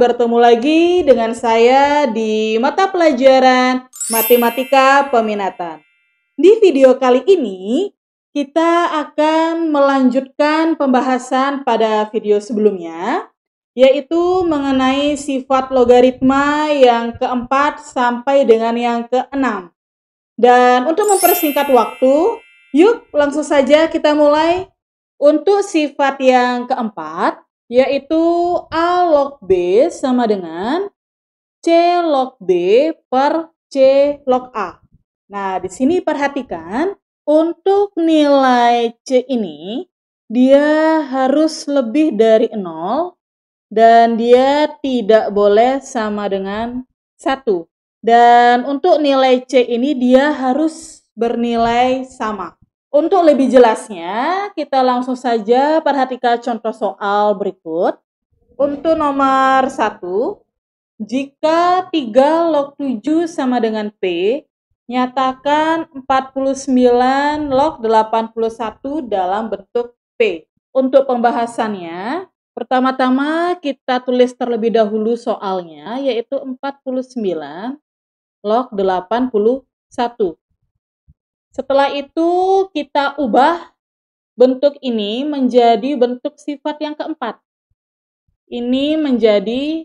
bertemu lagi dengan saya di mata pelajaran Matematika Peminatan. Di video kali ini, kita akan melanjutkan pembahasan pada video sebelumnya, yaitu mengenai sifat logaritma yang keempat sampai dengan yang keenam. Dan untuk mempersingkat waktu, yuk langsung saja kita mulai. Untuk sifat yang keempat, yaitu A log B sama dengan C log B per C log A. Nah, di sini perhatikan, untuk nilai C ini, dia harus lebih dari 0 dan dia tidak boleh sama dengan 1. Dan untuk nilai C ini dia harus bernilai sama. Untuk lebih jelasnya, kita langsung saja perhatikan contoh soal berikut. Untuk nomor 1, jika 3 log 7 sama dengan P, nyatakan 49 log 81 dalam bentuk P. Untuk pembahasannya, pertama-tama kita tulis terlebih dahulu soalnya, yaitu 49 log 81. Setelah itu kita ubah bentuk ini menjadi bentuk sifat yang keempat. Ini menjadi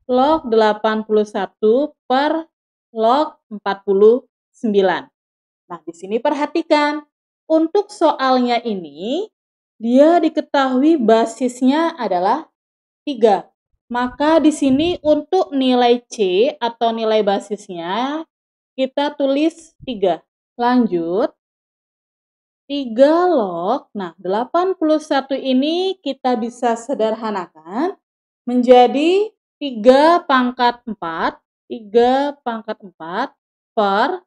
log 81 per log 49. Nah, di sini perhatikan, untuk soalnya ini, dia diketahui basisnya adalah 3. Maka di sini untuk nilai C atau nilai basisnya, kita tulis 3. Lanjut, 3 log, nah 81 ini kita bisa sederhanakan menjadi 3 pangkat 4, 3 pangkat 4 per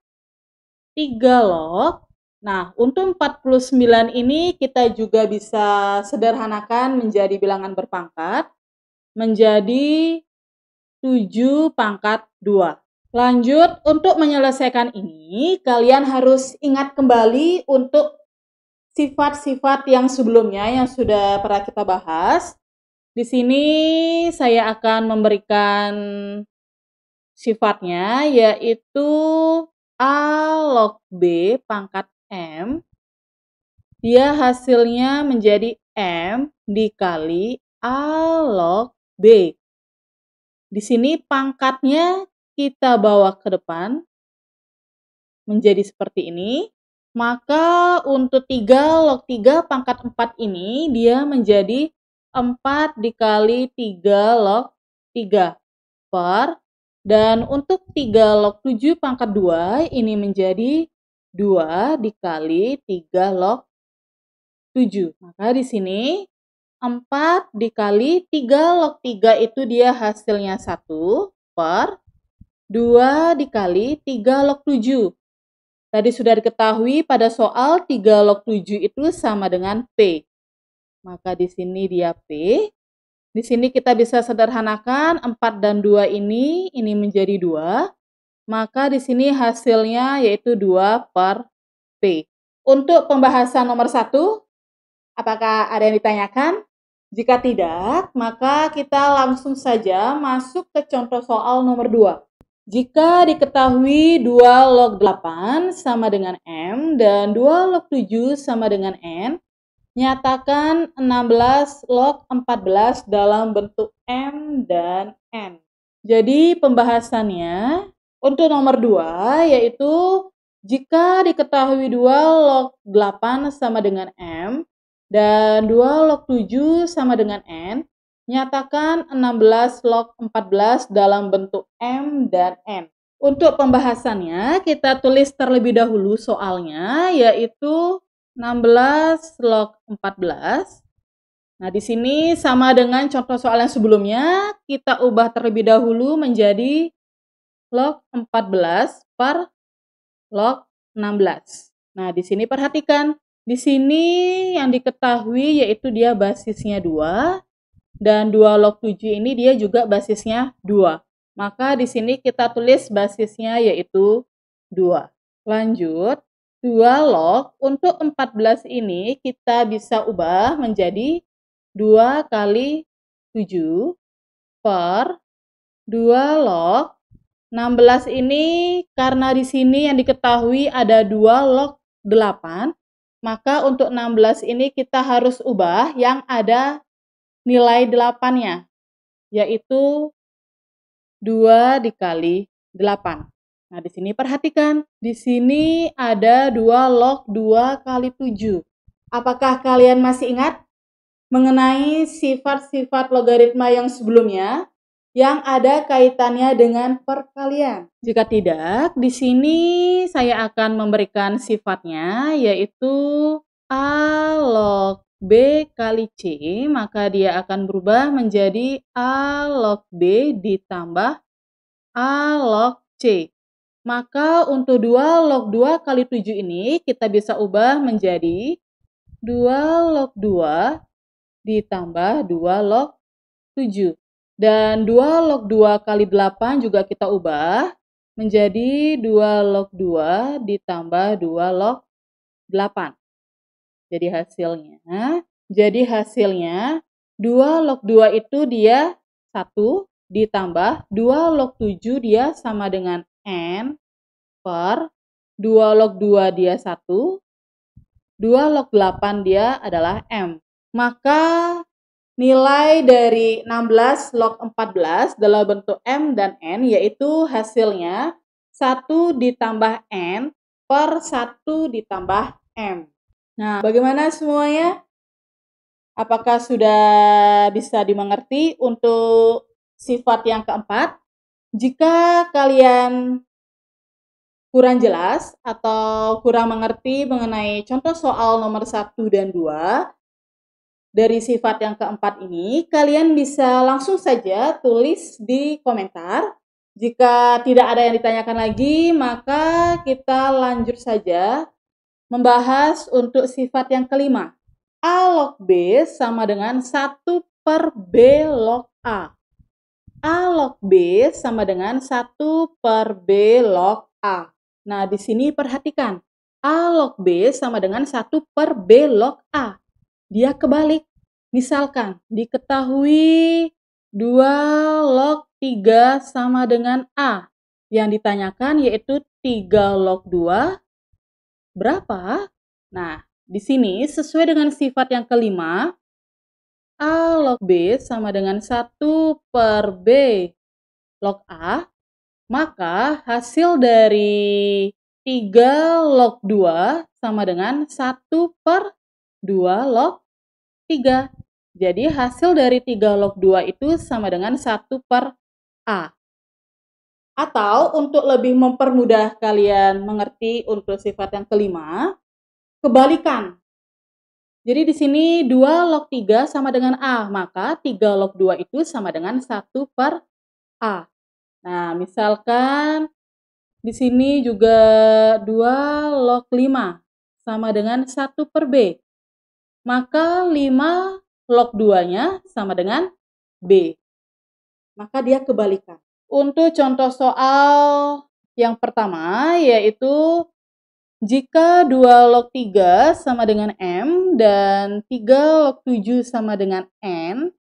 3 log. Nah, untuk 49 ini kita juga bisa sederhanakan menjadi bilangan berpangkat, menjadi 7 pangkat 2. Lanjut, untuk menyelesaikan ini, kalian harus ingat kembali untuk sifat-sifat yang sebelumnya yang sudah pernah kita bahas. Di sini saya akan memberikan sifatnya, yaitu A log B pangkat M. Dia hasilnya menjadi M dikali A log B. Di sini pangkatnya kita bawa ke depan menjadi seperti ini. Maka untuk 3 log 3 pangkat 4 ini dia menjadi 4 dikali 3 log 3 per, dan untuk 3 log 7 pangkat 2 ini menjadi 2 dikali 3 log 7. Maka di sini 4 dikali 3 log 3 itu dia hasilnya 1 per 2 dikali 3 log 7. Tadi sudah diketahui pada soal 3 log 7 itu sama dengan P. Maka di sini dia P. Di sini kita bisa sederhanakan 4 dan 2 ini menjadi 2. Maka di sini hasilnya yaitu 2 per P. Untuk pembahasan nomor 1, apakah ada yang ditanyakan? Jika tidak, maka kita langsung saja masuk ke contoh soal nomor 2. Jika diketahui 2 log 8 sama dengan M dan 2 log 7 sama dengan N, nyatakan 16 log 14 dalam bentuk M dan N. Jadi pembahasannya untuk nomor 2 yaitu jika diketahui 2 log 8 sama dengan M dan 2 log 7 sama dengan N, nyatakan 16 log 14 dalam bentuk M dan N. Untuk pembahasannya, kita tulis terlebih dahulu soalnya, yaitu 16 log 14. Nah, di sini sama dengan contoh soal yang sebelumnya, kita ubah terlebih dahulu menjadi log 14 per log 16. Nah, di sini perhatikan, di sini yang diketahui yaitu dia basisnya 2. Dan 2 log 7 ini dia juga basisnya 2. Maka di sini kita tulis basisnya yaitu 2. Lanjut, 2 log untuk 14 ini kita bisa ubah menjadi 2 kali 7 per 2 log 16 ini karena di sini yang diketahui ada 2 log 8, maka untuk 16 ini kita harus ubah yang ada nilai 8-nya, yaitu 2 dikali 8. Nah, di sini perhatikan, di sini ada 2 log 2 kali 7. Apakah kalian masih ingat mengenai sifat-sifat logaritma yang sebelumnya yang ada kaitannya dengan perkalian? Jika tidak, di sini saya akan memberikan sifatnya, yaitu A log B kali C, maka dia akan berubah menjadi A log B ditambah A log C. Maka untuk 2 log 2 kali 7 ini kita bisa ubah menjadi 2 log 2 ditambah 2 log 7. Dan 2 log 2 kali 8 juga kita ubah menjadi 2 log 2 ditambah 2 log 8. Jadi hasilnya 2 log 2 itu dia 1 ditambah 2 log 7 dia sama dengan N per 2 log 2 dia 1, 2 log 8 dia adalah M. Maka nilai dari 16 log 14 dalam bentuk M dan N yaitu hasilnya 1 ditambah N per 1 ditambah M. Nah, bagaimana semuanya? Apakah sudah bisa dimengerti untuk sifat yang keempat? Jika kalian kurang jelas atau kurang mengerti mengenai contoh soal nomor 1 dan 2 dari sifat yang keempat ini, kalian bisa langsung saja tulis di komentar. Jika tidak ada yang ditanyakan lagi, maka kita lanjut saja membahas untuk sifat yang kelima. A log B sama dengan 1 per B log A. A log B sama dengan 1 per B log A. Nah, di sini perhatikan. A log B sama dengan 1 per B log A. Dia kebalik. Misalkan, diketahui 2 log 3 sama dengan A. Yang ditanyakan yaitu 3 log 2 berapa? Nah, di sini sesuai dengan sifat yang kelima, A log B sama dengan 1 per B log A, maka hasil dari 3 log 2 sama dengan 1 per 2 log 3. Jadi hasil dari 3 log 2 itu sama dengan 1 per A. Atau untuk lebih mempermudah kalian mengerti untuk sifat yang kelima, kebalikan. Jadi di sini 2 log 3 sama dengan A, maka 3 log 2 itu sama dengan 1 per A. Nah, misalkan di sini juga 2 log 5 sama dengan 1 per B. Maka 5 log 2-nya sama dengan B. Maka dia kebalikan. Untuk contoh soal yang pertama yaitu jika 2 log 3 sama dengan M dan 3 log 7 sama dengan N,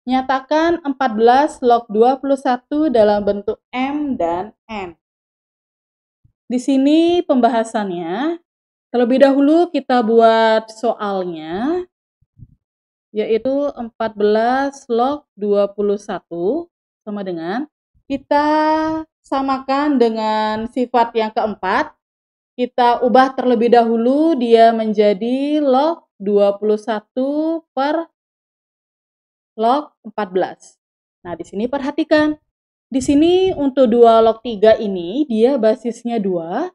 nyatakan 14 log 21 dalam bentuk M dan N. Di sini pembahasannya, terlebih dahulu kita buat soalnya, yaitu 14 log 21 sama dengan, kita samakan dengan sifat yang keempat, kita ubah terlebih dahulu dia menjadi log 21 per log 14. Nah, di sini perhatikan. Di sini untuk 2 log 3 ini dia basisnya 2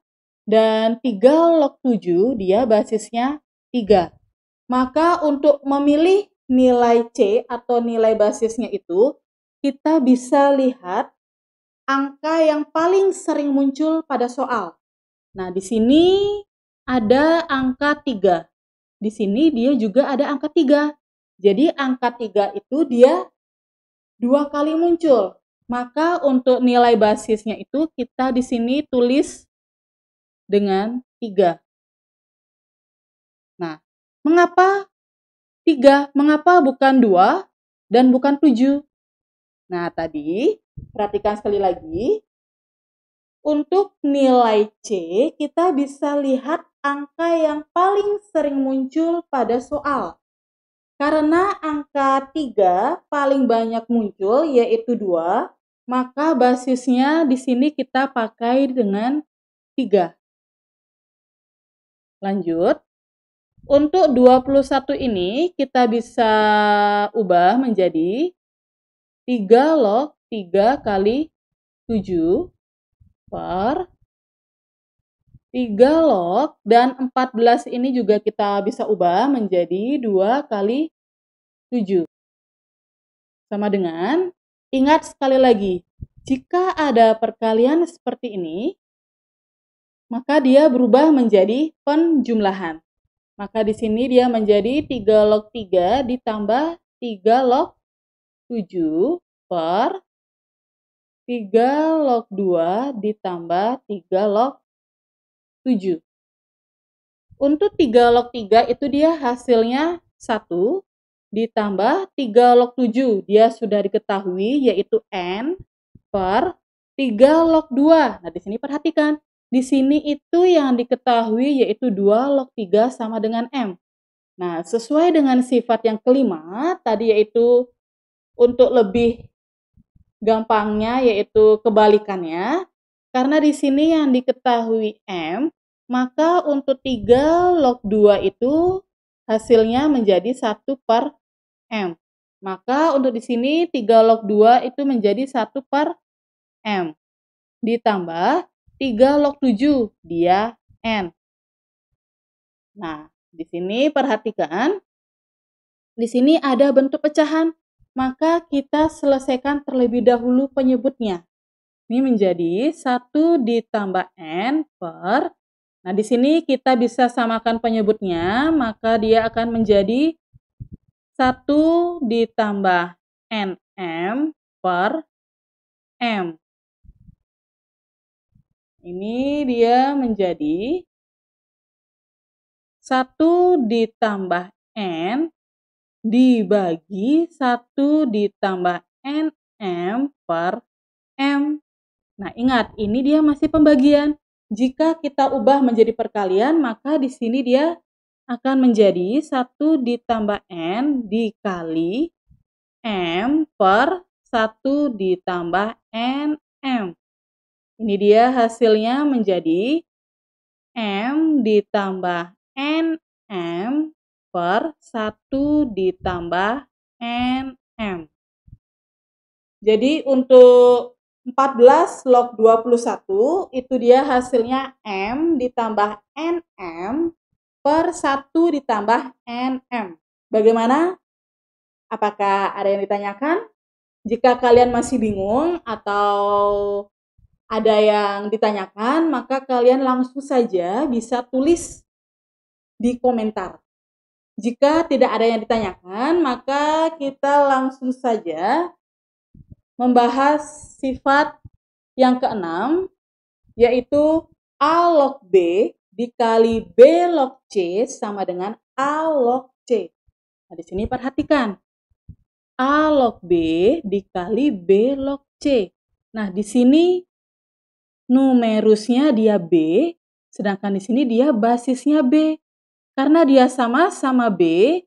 dan 3 log 7 dia basisnya 3. Maka untuk memilih nilai C atau nilai basisnya itu, kita bisa lihat angka yang paling sering muncul pada soal. Nah, di sini ada angka 3. Di sini dia juga ada angka 3. Jadi angka 3 itu dia 2 kali muncul. Maka untuk nilai basisnya itu kita di sini tulis dengan 3. Nah, mengapa 3? Mengapa bukan 2 dan bukan 7? Nah, tadi Perhatikan sekali lagi. Untuk nilai C, kita bisa lihat angka yang paling sering muncul pada soal. Karena angka 3 paling banyak muncul, yaitu 2, maka basisnya di sini kita pakai dengan 3. Lanjut. Untuk 21 ini kita bisa ubah menjadi 3 log 3 kali 7 per 3 log, dan 14 ini juga kita bisa ubah menjadi 2 kali 7. Sama dengan, ingat sekali lagi, jika ada perkalian seperti ini, maka dia berubah menjadi penjumlahan. Maka di sini dia menjadi 3 log 3 ditambah 3 log 7 per 3 log 2 ditambah 3 log 7. Untuk 3 log 3 itu dia hasilnya 1 ditambah 3 log 7. Dia sudah diketahui yaitu N per 3 log 2. Nah, di sini perhatikan. Di sini itu yang diketahui yaitu 2 log 3 sama dengan M. Nah, sesuai dengan sifat yang kelima, tadi yaitu untuk lebih gampangnya yaitu kebalikannya, karena di sini yang diketahui M, maka untuk 3 log 2 itu hasilnya menjadi 1 per M. Maka untuk di sini 3 log 2 itu menjadi 1 per M. Ditambah 3 log 7, dia N. Nah, di sini perhatikan, di sini ada bentuk pecahan. Maka kita selesaikan terlebih dahulu penyebutnya. Ini menjadi 1 ditambah N per, nah di sini kita bisa samakan penyebutnya, maka dia akan menjadi 1 ditambah NM per M. Ini dia menjadi 1 ditambah N dibagi 1 ditambah NM per M. Nah, ingat, ini dia masih pembagian. Jika kita ubah menjadi perkalian, maka di sini dia akan menjadi 1 ditambah N dikali M per 1 ditambah NM. Ini dia hasilnya menjadi M ditambah NM per 1 ditambah NM. Jadi untuk 14 log 21 itu dia hasilnya M ditambah NM per 1 ditambah NM. Bagaimana? Apakah ada yang ditanyakan? Jika kalian masih bingung atau ada yang ditanyakan, maka kalian langsung saja bisa tulis di komentar. Jika tidak ada yang ditanyakan, maka kita langsung saja membahas sifat yang keenam, yaitu A log B dikali B log C sama dengan A log C. Nah, di sini perhatikan. A log B dikali B log C. Nah, di sini numerusnya dia B, sedangkan di sini dia basisnya B. Karena dia sama-sama B,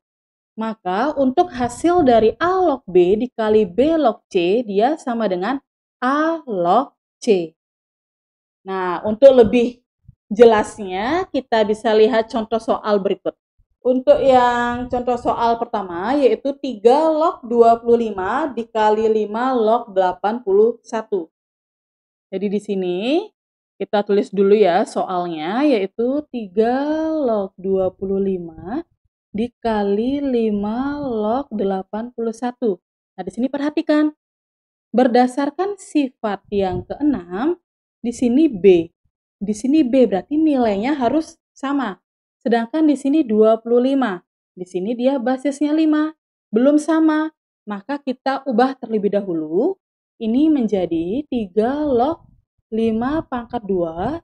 maka untuk hasil dari A log B dikali B log C, dia sama dengan A log C. Nah, untuk lebih jelasnya, kita bisa lihat contoh soal berikut. Untuk yang contoh soal pertama, yaitu 3 log 25 dikali 5 log 81. Jadi di sini kita tulis dulu ya soalnya, yaitu 3 log 25 dikali 5 log 81. Nah, di sini perhatikan. Berdasarkan sifat yang keenam, di sini B. Di sini B berarti nilainya harus sama. Sedangkan di sini 25. Di sini dia basisnya 5. Belum sama. Maka kita ubah terlebih dahulu. Ini menjadi 3 log 5 pangkat 2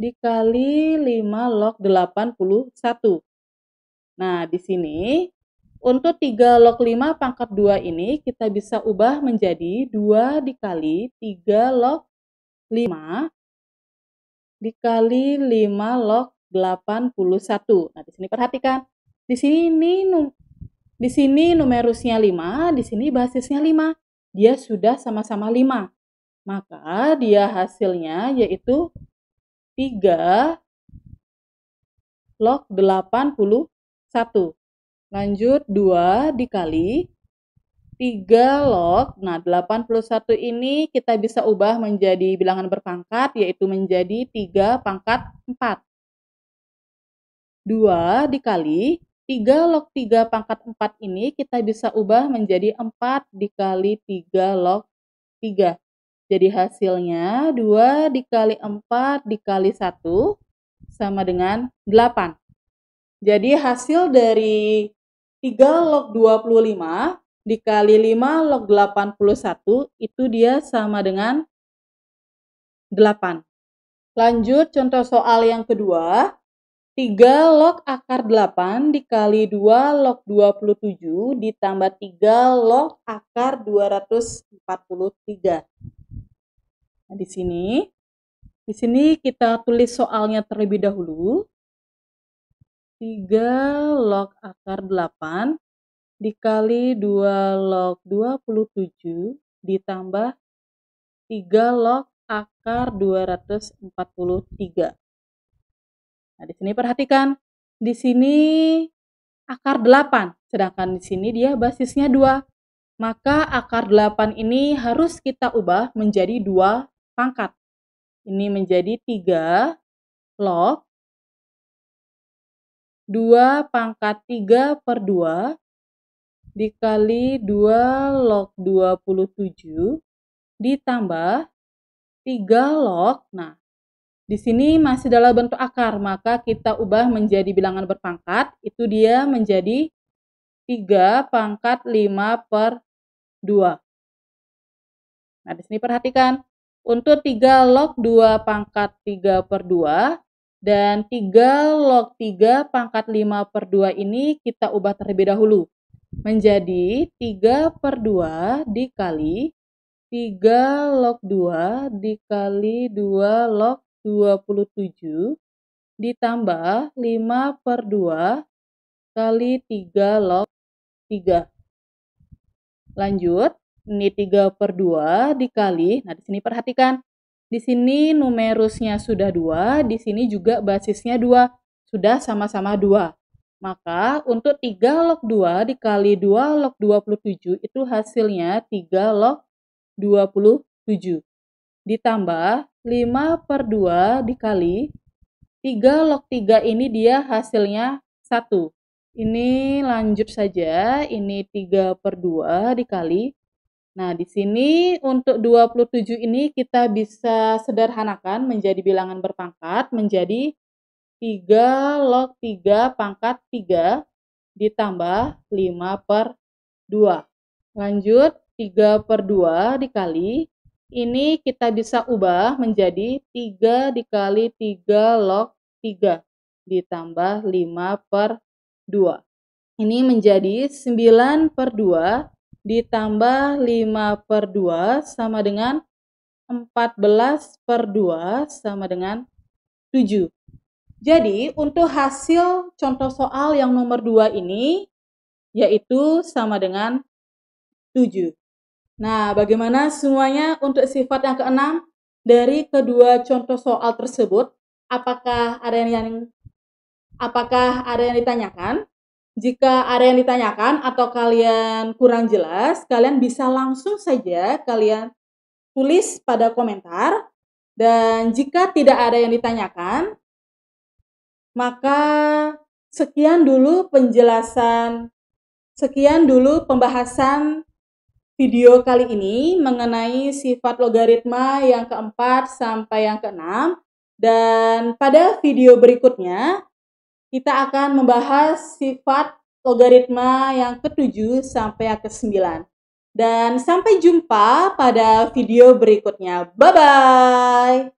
dikali 5 log 81. Nah, di sini Untuk 3 log 5 pangkat 2 ini kita bisa ubah menjadi 2 dikali 3 log 5 dikali 5 log 81. Nah, di sini perhatikan. Di sini numerusnya 5, di sini basisnya 5. Dia sudah sama-sama 5. Maka dia hasilnya yaitu 3 log 81. Lanjut 2 dikali 3 log. Nah, 81 ini kita bisa ubah menjadi bilangan berpangkat, yaitu menjadi 3 pangkat 4. 2 dikali 3 log 3 pangkat 4 ini kita bisa ubah menjadi 4 dikali 3 log 3. Jadi hasilnya 2 dikali 4 dikali 1 sama dengan 8. Jadi hasil dari 3 log 25 dikali 5 log 81 itu dia sama dengan 8. Lanjut contoh soal yang kedua. 3 log akar 8 dikali 2 log 27 ditambah 3 log akar 243. Nah, di sini kita tulis soalnya terlebih dahulu. 3 log akar 8 dikali 2 log 27 ditambah 3 log akar 243. Nah, di sini perhatikan. Di sini akar 8, sedangkan di sini dia basisnya 2. Maka akar 8 ini harus kita ubah menjadi 2 pangkat. Ini menjadi 3 log 2 pangkat 3 per 2 dikali 2 log 27 ditambah 3 log. Nah, di sini masih dalam bentuk akar, maka kita ubah menjadi bilangan berpangkat. Itu dia menjadi 3 pangkat 5 per 2. Nah, di sini perhatikan. Untuk 3 log 2 pangkat 3 per 2 dan 3 log 3 pangkat 5 per 2 ini kita ubah terlebih dahulu. Menjadi 3 per 2 dikali 3 log 2 dikali 2 log 27 ditambah 5 per 2 kali 3 log 3. Lanjut, ini 3 per 2 dikali, nah di sini perhatikan. Di sini numerusnya sudah 2, di sini juga basisnya 2. Sudah sama-sama 2. Maka untuk 3 log 2 dikali 2 log 27 itu hasilnya 3 log 27. Ditambah 5 per 2 dikali 3 log 3 ini dia hasilnya 1. Ini lanjut saja, ini 3 per 2 dikali. Nah, di sini untuk 27 ini kita bisa sederhanakan menjadi bilangan berpangkat menjadi 3 log 3 pangkat 3 ditambah 5 per 2. Lanjut, 3 per 2 dikali. Ini kita bisa ubah menjadi 3 dikali 3 log 3 ditambah 5 per 2. Ini menjadi 9 per 2 ditambah 5 per 2 sama dengan 14 per 2 sama dengan 7. Jadi untuk hasil contoh soal yang nomor 2 ini yaitu sama dengan 7. Nah, bagaimana semuanya untuk sifat yang keenam dari kedua contoh soal tersebut? Apakah ada yang ditanyakan? Jika ada yang ditanyakan atau kalian kurang jelas, kalian bisa langsung saja kalian tulis pada komentar. Dan jika tidak ada yang ditanyakan, maka sekian dulu pembahasan video kali ini mengenai sifat logaritma yang keempat sampai yang keenam. Dan pada video berikutnya, kita akan membahas sifat logaritma yang ke-7 sampai yang ke-9. Dan sampai jumpa pada video berikutnya. Bye-bye!